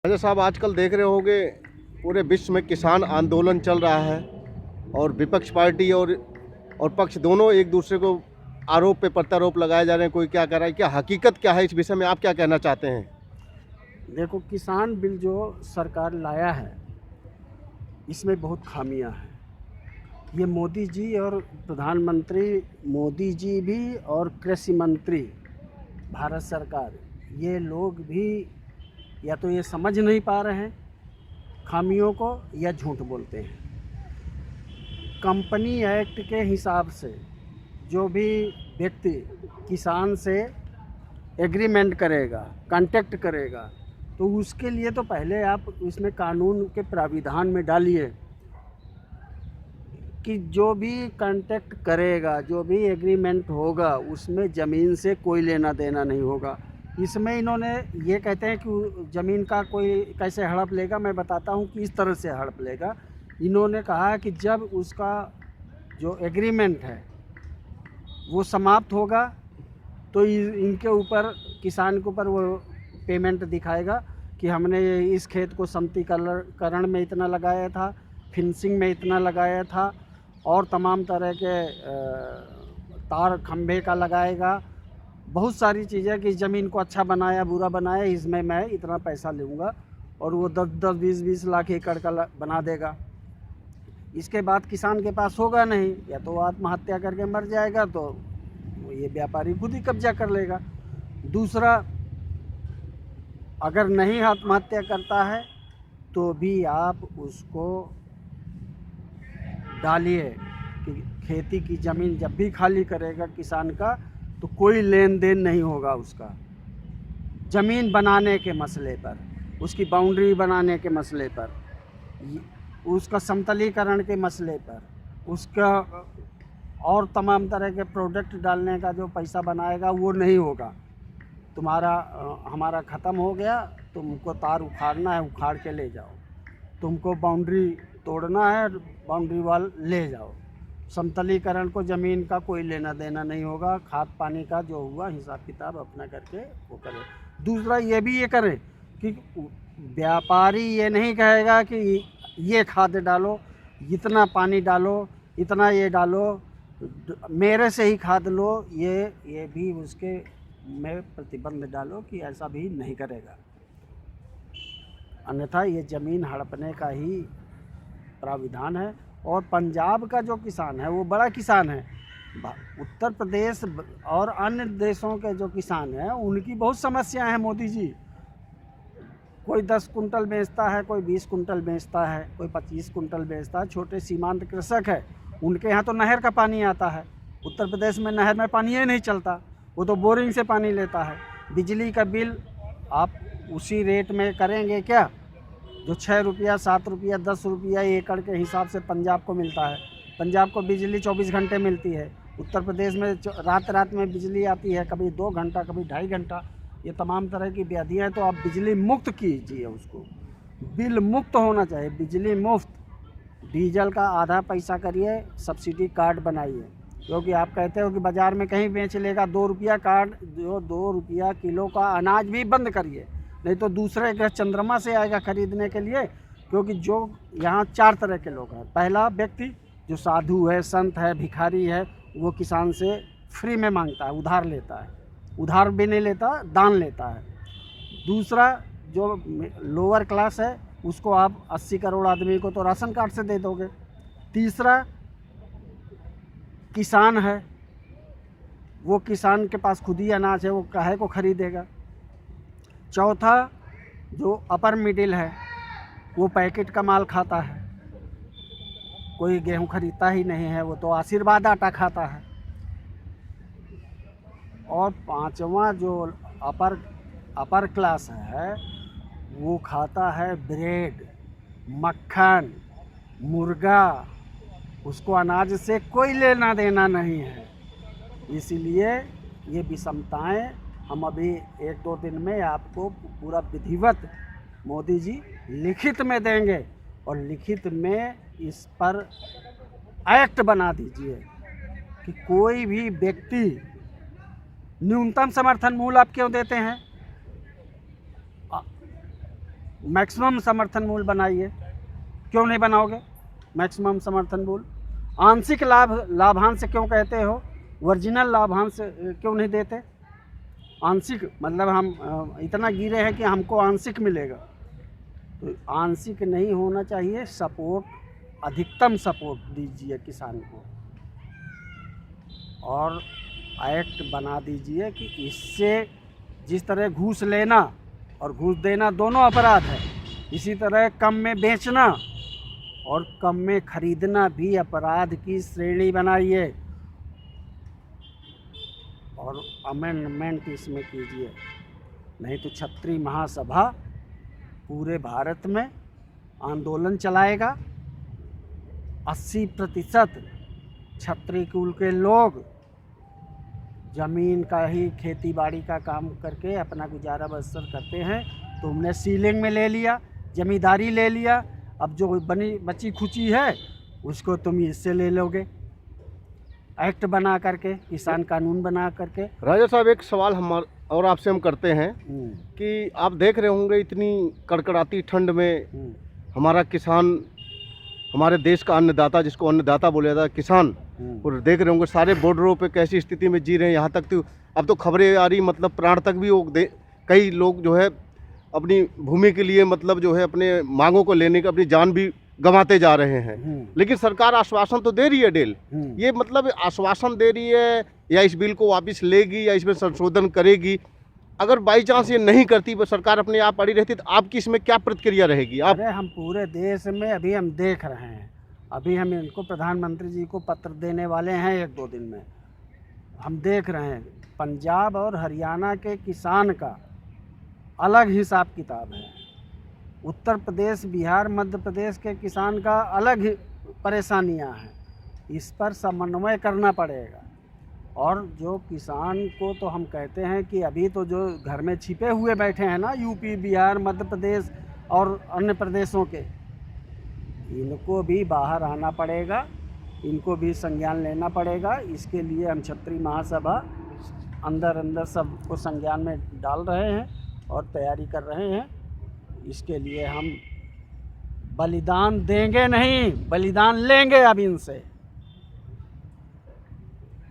राजा साहब, आजकल देख रहे होंगे पूरे विश्व में किसान आंदोलन चल रहा है और विपक्ष पार्टी और पक्ष दोनों एक दूसरे को आरोप पे प्रत्यारोप लगाए जा रहे हैं। कोई क्या कर रहा है, क्या हकीकत क्या है, इस विषय में आप क्या कहना चाहते हैं? देखो, किसान बिल जो सरकार लाया है इसमें बहुत खामियां हैं। ये मोदी जी और प्रधानमंत्री मोदी जी भी और कृषि मंत्री भारत सरकार, ये लोग भी या तो ये समझ नहीं पा रहे हैं खामियों को या झूठ बोलते हैं। कंपनी एक्ट के हिसाब से जो भी व्यक्ति किसान से एग्रीमेंट करेगा, कांटेक्ट करेगा, तो उसके लिए तो पहले आप इसमें कानून के प्राविधान में डालिए कि जो भी कांटेक्ट करेगा, जो भी एग्रीमेंट होगा, उसमें ज़मीन से कोई लेना देना नहीं होगा। इसमें इन्होंने ये कहते हैं कि ज़मीन का कोई कैसे हड़प लेगा। मैं बताता हूँ कि इस तरह से हड़प लेगा। इन्होंने कहा कि जब उसका जो एग्रीमेंट है वो समाप्त होगा तो इनके ऊपर, किसान के ऊपर वो पेमेंट दिखाएगा कि हमने इस खेत को समतलीकरण में इतना लगाया था, फिनिशिंग में इतना लगाया था और तमाम तरह के तार खंभे का लगाएगा। बहुत सारी चीज़ें कि ज़मीन को अच्छा बनाया, बुरा बनाया, इसमें मैं इतना पैसा लूँगा, और वो 10-10, 20-20 लाख एकड़ का बना देगा। इसके बाद किसान के पास होगा नहीं, या तो आत्महत्या करके मर जाएगा, तो ये व्यापारी खुद ही कब्जा कर लेगा। दूसरा, अगर नहीं आत्महत्या करता है तो भी आप उसको डालिए कि खेती की ज़मीन जब भी खाली करेगा किसान का, तो कोई लेन देन नहीं होगा उसका। ज़मीन बनाने के मसले पर, उसकी बाउंड्री बनाने के मसले पर, उसका समतलीकरण के मसले पर, उसका और तमाम तरह के प्रोडक्ट डालने का जो पैसा बनाएगा वो नहीं होगा। हमारा ख़त्म हो गया, तुमको तार उखाड़ना है उखाड़ के ले जाओ, तुमको बाउंड्री तोड़ना है बाउंड्री वाल ले जाओ। समतलीकरण को ज़मीन का कोई लेना देना नहीं होगा। खाद पानी का जो हुआ हिसाब किताब अपना करके वो करें। दूसरा, ये भी ये करें कि व्यापारी ये नहीं कहेगा कि ये खाद डालो, इतना पानी डालो, इतना ये डालो, मेरे से ही खाद लो, ये भी उसके में प्रतिबंध डालो कि ऐसा भी नहीं करेगा। अन्यथा ये ज़मीन हड़पने का ही प्राविधान है। और पंजाब का जो किसान है वो बड़ा किसान है। उत्तर प्रदेश और अन्य देशों के जो किसान हैं उनकी बहुत समस्याएं हैं। मोदी जी, कोई 10 कुंटल बेचता है, कोई 20 कुंटल बेचता है, कोई 25 कुंटल बेचता है। छोटे सीमांत कृषक है, उनके यहाँ तो नहर का पानी आता है। उत्तर प्रदेश में नहर में पानी ही नहीं चलता, वो तो बोरिंग से पानी लेता है। बिजली का बिल आप उसी रेट में करेंगे क्या जो 6 रुपया, 7 रुपया, 10 रुपया एकड़ के हिसाब से पंजाब को मिलता है? पंजाब को बिजली 24 घंटे मिलती है। उत्तर प्रदेश में रात में बिजली आती है, कभी 2 घंटा, कभी 2.5 घंटा। ये तमाम तरह की व्याधियाँ हैं। तो आप बिजली मुक्त कीजिए, उसको बिल मुक्त होना चाहिए, बिजली मुफ्त। डीजल का आधा पैसा करिए, सब्सिडी कार्ड बनाइए, क्योंकि आप कहते हो कि बाज़ार में कहीं बेच लेगा 2 रुपया कार्ड, जो 2 रुपया किलो का अनाज भी बंद करिए, नहीं तो दूसरे ग्रह चंद्रमा से आएगा खरीदने के लिए। क्योंकि जो यहाँ 4 तरह के लोग हैं। पहला व्यक्ति जो साधु है, संत है, भिखारी है, वो किसान से फ्री में मांगता है, उधार लेता है, उधार भी नहीं लेता, दान लेता है। दूसरा, जो लोअर क्लास है, उसको आप 80 करोड़ आदमी को तो राशन कार्ड से दे दोगे। तीसरा, किसान है, वो किसान के पास खुद ही अनाज है, वो काहे को खरीदेगा। चौथा, जो अपर मिडिल है, वो पैकेट का माल खाता है, कोई गेहूं खरीदता ही नहीं है, वो तो आशीर्वाद आटा खाता है। और पांचवा, जो अपर क्लास है, वो खाता है ब्रेड, मक्खन, मुर्गा, उसको अनाज से कोई लेना देना नहीं है। इसीलिए ये विषमताएं हम अभी 1-2 दिन में आपको पूरा विधिवत मोदी जी लिखित में देंगे, और लिखित में इस पर एक्ट बना दीजिए कि कोई भी व्यक्ति, न्यूनतम समर्थन मूल्य आप क्यों देते हैं? मैक्सिमम समर्थन मूल्य बनाइए। क्यों नहीं बनाओगे मैक्सिमम समर्थन मूल्य? आंशिक लाभांश क्यों कहते हो? ओरिजिनल लाभांश क्यों नहीं देते? आंशिक मतलब हम इतना गिरे हैं कि हमको आंशिक मिलेगा, तो आंशिक नहीं होना चाहिए। सपोर्ट, अधिकतम सपोर्ट दीजिए किसान को, और एक्ट बना दीजिए कि इससे जिस तरह घूस लेना और घूस देना दोनों अपराध है, इसी तरह कम में बेचना और कम में खरीदना भी अपराध की श्रेणी बनाइए, और अमेंडमेंट इसमें कीजिए। नहीं तो क्षत्रिय महासभा पूरे भारत में आंदोलन चलाएगा। 80% क्षत्रिय कुल के लोग ज़मीन का ही, खेती बाड़ी का काम करके अपना गुजारा बसर करते हैं। तुमने सीलिंग में ले लिया, जमींदारी ले लिया, अब जो बची खुची है उसको तुम इससे ले लोगे, एक्ट बना करके, किसान कानून बना करके। राजा साहब, एक सवाल और आपसे हम करते हैं कि आप देख रहे होंगे इतनी कड़कड़ाती ठंड में हमारा किसान, हमारे देश का अन्नदाता, जिसको अन्नदाता बोला जाता है, किसान, और देख रहे होंगे सारे बॉर्डरों पे कैसी स्थिति में जी रहे हैं। यहाँ तक तो अब तो खबरें आ रही, मतलब प्राण तक भी वो कई लोग जो है अपनी भूमि के लिए, मतलब जो है अपने मांगों को लेने का अपनी जान भी गंवाते जा रहे हैं। लेकिन सरकार आश्वासन तो दे रही है डेल, ये मतलब आश्वासन दे रही है या इस बिल को वापस लेगी या इसमें संशोधन करेगी। अगर बाई चांस ये नहीं करती, सरकार अपने आप अड़ी रहती, तो आपकी इसमें क्या प्रतिक्रिया रहेगी? आप अरे हम पूरे देश में अभी हम देख रहे हैं, अभी हम इनको प्रधानमंत्री जी को पत्र देने वाले हैं 1-2 दिन में। हम देख रहे हैं पंजाब और हरियाणा के किसान का अलग हिसाब किताब है, उत्तर प्रदेश, बिहार, मध्य प्रदेश के किसान का अलग ही परेशानियां हैं। इस पर समन्वय करना पड़ेगा। और जो किसान को तो हम कहते हैं कि अभी तो जो घर में छिपे हुए बैठे हैं ना, यूपी, बिहार, मध्य प्रदेश और अन्य प्रदेशों के, इनको भी बाहर आना पड़ेगा, इनको भी संज्ञान लेना पड़ेगा। इसके लिए हम क्षत्रिय महासभा अंदर सबको संज्ञान में डाल रहे हैं और तैयारी कर रहे हैं। इसके लिए हम बलिदान देंगे नहीं, बलिदान लेंगे अब इनसे।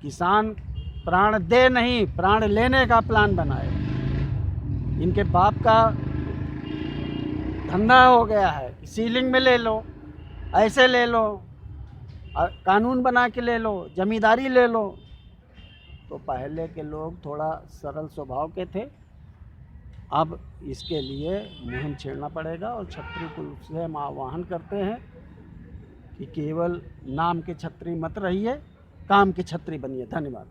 किसान प्राण दे नहीं, प्राण लेने का प्लान बनाए। इनके बाप का धंधा हो गया है, सीलिंग में ले लो, ऐसे ले लो, कानून बना के ले लो, जमींदारी ले लो। तो पहले के लोग थोड़ा सरल स्वभाव के थे, अब इसके लिए मुहिम छेड़ना पड़ेगा। और क्षत्रिय कुल से हम आह्वान करते हैं कि केवल नाम के क्षत्रिय मत रहिए, काम के क्षत्रिय बनिए। धन्यवाद।